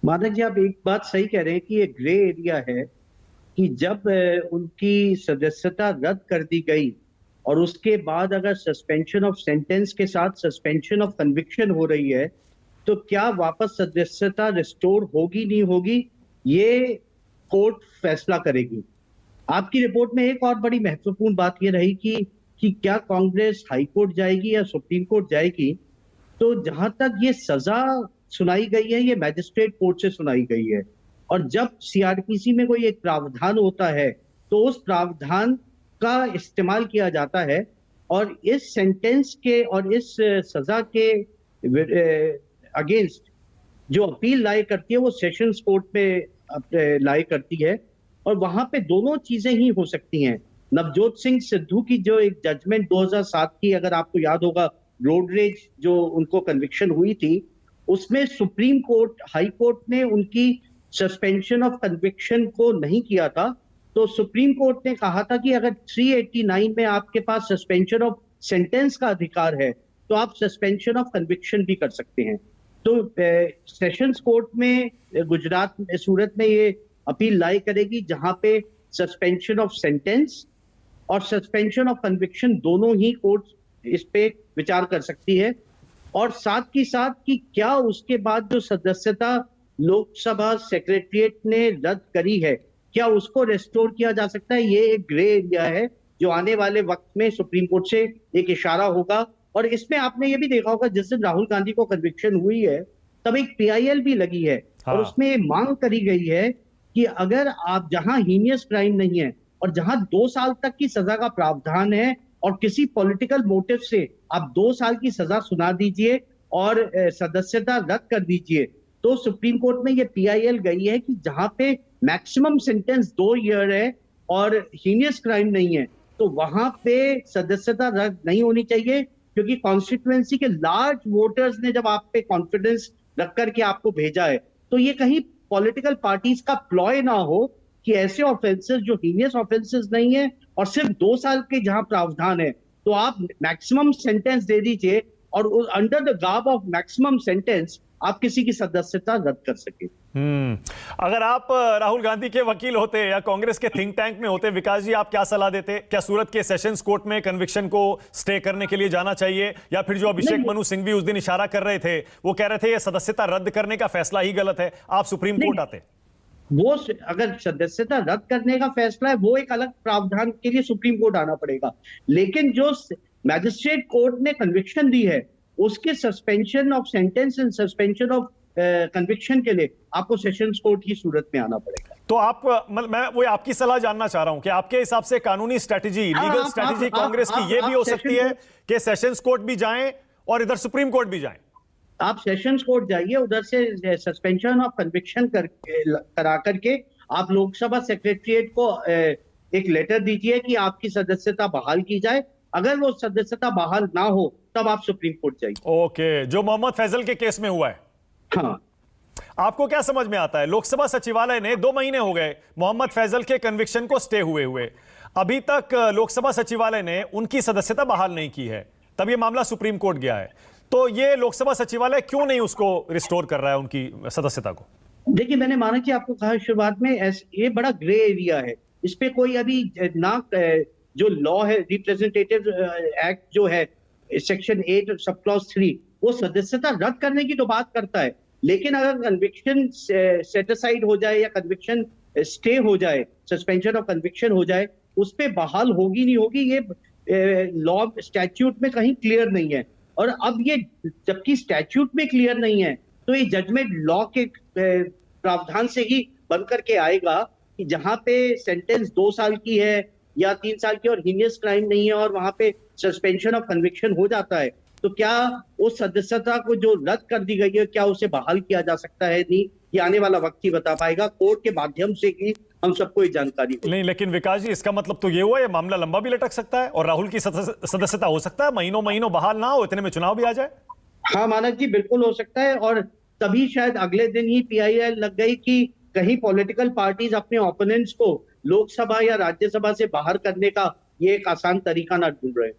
माधव जी, आप एक बात सही कह रहे हैं कि ये ग्रे एरिया है कि जब उनकी सदस्यता रद्द कर दी गई और उसके बाद अगर सस्पेंशन ऑफ सेंटेंस के साथ सस्पेंशन ऑफ कन्विक्शन हो रही है, तो क्या वापस सदस्यता रिस्टोर होगी नहीं होगी, ये कोर्ट फैसला करेगी। आपकी रिपोर्ट में एक और बड़ी महत्वपूर्ण बात ये रही कि क्या कांग्रेस हाई कोर्ट जाएगी या सुप्रीम कोर्ट जाएगी। तो जहां तक ये सजा सुनाई गई है, ये मैजिस्ट्रेट कोर्ट से सुनाई गई है। और जब सीआरपीसी में कोई एक प्रावधान होता है, तो उस प्रावधान का इस्तेमाल किया जाता है। और इस सेंटेंस के और इस सजा के अगेंस्ट जो अपील लाई करती है, वो सेशंस कोर्ट में लाई करती है। और वहां पे दोनों चीजें ही हो सकती हैं। नवजोत सिंह सिद्धू की जो एक जजमेंट 2007 की, अगर आपको याद होगा, रोड रेज जो उनको कन्विक्शन हुई थी, उसमें सुप्रीम कोर्ट, हाई कोर्ट ने उनकी सस्पेंशन ऑफ कन्विक्शन को नहीं किया था। तो सुप्रीम कोर्ट ने कहा था कि अगर 389 में आपके पास सस्पेंशन ऑफ सेंटेंस का अधिकार है, तो आप सस्पेंशन ऑफ कन्विक्शन भी कर सकते हैं। तो सेशंस कोर्ट में गुजरात में, सूरत में ये अपील लाई करेगी, जहां पे सस्पेंशन ऑफ सेंटेंस और सस्पेंशन ऑफ कन्विक्शन दोनों ही कोर्ट इस पे विचार कर सकती है। और साथ ही साथ कि क्या उसके बाद जो सदस्यता लोकसभा सेक्रेटरीट ने रद्द करी है, क्या उसको रेस्टोर किया जा सकता है। ये एक ग्रे एरिया है जो आने वाले वक्त में सुप्रीम कोर्ट से एक इशारा होगा। और इसमें आपने ये भी देखा होगा, जिस दिन राहुल गांधी को कन्विक्शन हुई है, तब एक पीआईएल भी लगी है। हाँ। और उसमें ये मांग करी गई है कि अगर आप, जहां हीनियस क्राइम नहीं है और जहां 2 साल तक की सजा का प्रावधान है, और किसी पॉलिटिकल मोटिव से आप 2 साल की सजा सुना दीजिए और सदस्यता रद्द कर दीजिए, तो सुप्रीम कोर्ट में ये पीआईएल गई है कि जहां पे मैक्सिमम सेंटेंस 2 ईयर है और हीनियस क्राइम नहीं है, तो वहां पे सदस्यता रद्द नहीं होनी चाहिए। क्योंकि कॉन्स्टिट्यूएंसी के लार्ज वोटर्स ने जब आप पे कॉन्फिडेंस रख करके आपको भेजा है, तो ये कहीं पॉलिटिकल पार्टीज का प्लॉय ना हो कि ऐसे ऑफेंसेस जो हीनियस ऑफेंसेस नहीं है और सिर्फ 2 साल के जहां प्रावधान है, तो आप मैक्सिमम सेंटेंस दे दीजिए और under the garb of maximum sentence आप किसी की सदस्यता रद्द कर सके। अगर आप राहुल गांधी के वकील होते या कांग्रेस के थिंक टैंक में होते, विकास जी, आप क्या सलाह देते? क्या सूरत के सेशंस कोर्ट में कन्विक्शन को स्टे करने के लिए जाना चाहिए, या फिर जो अभिषेक मनु सिंह भी उस दिन इशारा कर रहे थे, वो कह रहे थे ये सदस्यता रद्द करने का फैसला ही गलत है, आप सुप्रीम कोर्ट आते? वो अगर सदस्यता रद्द करने का फैसला है, वो एक अलग प्रावधान के लिए सुप्रीम कोर्ट आना पड़ेगा। लेकिन जो मैजिस्ट्रेट कोर्ट ने कन्विक्शन दी है, उसके suspension of sentence and suspension of conviction के लिए आपको सेशंस कोर्ट की सूरत में आना पड़ेगा। तो आप, मैं वो आपकी सलाह जानना चाह रहा हूं कि आपके हिसाब से कानूनी स्ट्रेटजी, लीगल स्ट्रेटजी कांग्रेस की ये भी हो सकती है कि सेशंस कोर्ट भी जाएं और इधर सुप्रीम कोर्ट भी जाएं? आप सेशंस कोर्ट जाइए, उधर से सस्पेंशन ऑफ कन्विक्शन करा करके आप लोकसभा सेक्रेटरीट को एक लेटर दीजिए कि आपकी सदस्यता बहाल की जाए। अगर वो सदस्यता बहाल ना हो, तब आप सुप्रीम कोर्ट जाइए। ओके, जो मोहम्मद फैजल के केस में हुआ है। हाँ, आपको क्या समझ में आता है? लोकसभा सचिवालय ने 2 महीने हो गए मोहम्मद फैजल के कन्विक्शन को स्टे हुए, अभी तक लोकसभा सचिवालय ने उनकी सदस्यता बहाल नहीं की है, तब ये मामला सुप्रीम कोर्ट गया है। तो ये लोकसभा सचिवालय क्यों नहीं उसको रिस्टोर कर रहा है, उनकी सदस्यता को? देखिए, मैंने माना कि आपको कहा शुरुआत में, ये बड़ा ग्रे एरिया है। इस पे कोई अभी ना, जो लॉ है, रिप्रेजेंटेटिव एक्ट जो है, सेक्शन 8 सब क्लॉज 3, वो सदस्यता रद्द करने की तो बात करता है। लेकिन अगर कन्विक्शन सेट असाइड हो जाए या कन्विक्शन स्टे हो जाए, सस्पेंशन ऑफ कन्विक्शन हो जाए, उस पे बहाल होगी नहीं होगी, ये लॉ स्टैट्यूट में कहीं क्लियर नहीं है। और अब ये जबकि स्टैट्यूट में क्लियर नहीं है, तो ये जजमेंट लॉ के प्रावधान से ही बन करके आएगा कि जहां पे सेंटेंस 2 साल की है या 3 साल की और हीनियस क्राइम नहीं है और वहां पे सस्पेंशन ऑफ कन्विक्शन हो जाता है, तो क्या उस सदस्यता को जो रद्द कर दी गई है, क्या उसे बहाल किया जा सकता है? नहीं, ये आने वाला वक्त ही बता पाएगा। कोर्ट के माध्यम से ही हम सबको ये जानकारी नहीं, लेकिन विकास जी, इसका मतलब तो ये हुआ ये मामला लंबा भी लटक सकता है और राहुल की सदस्यता हो सकता है महीनों बहाल ना हो, इतने में चुनाव भी आ जाए। हाँ मानक जी, बिल्कुल हो सकता है। और तभी शायद अगले दिन ही पीआईएल लग गई कि कहीं पॉलिटिकल पार्टीज अपने ओपोनेंट्स को लोकसभा या राज्यसभा से बाहर करने का ये एक आसान तरीका ना ढूंढ रहे।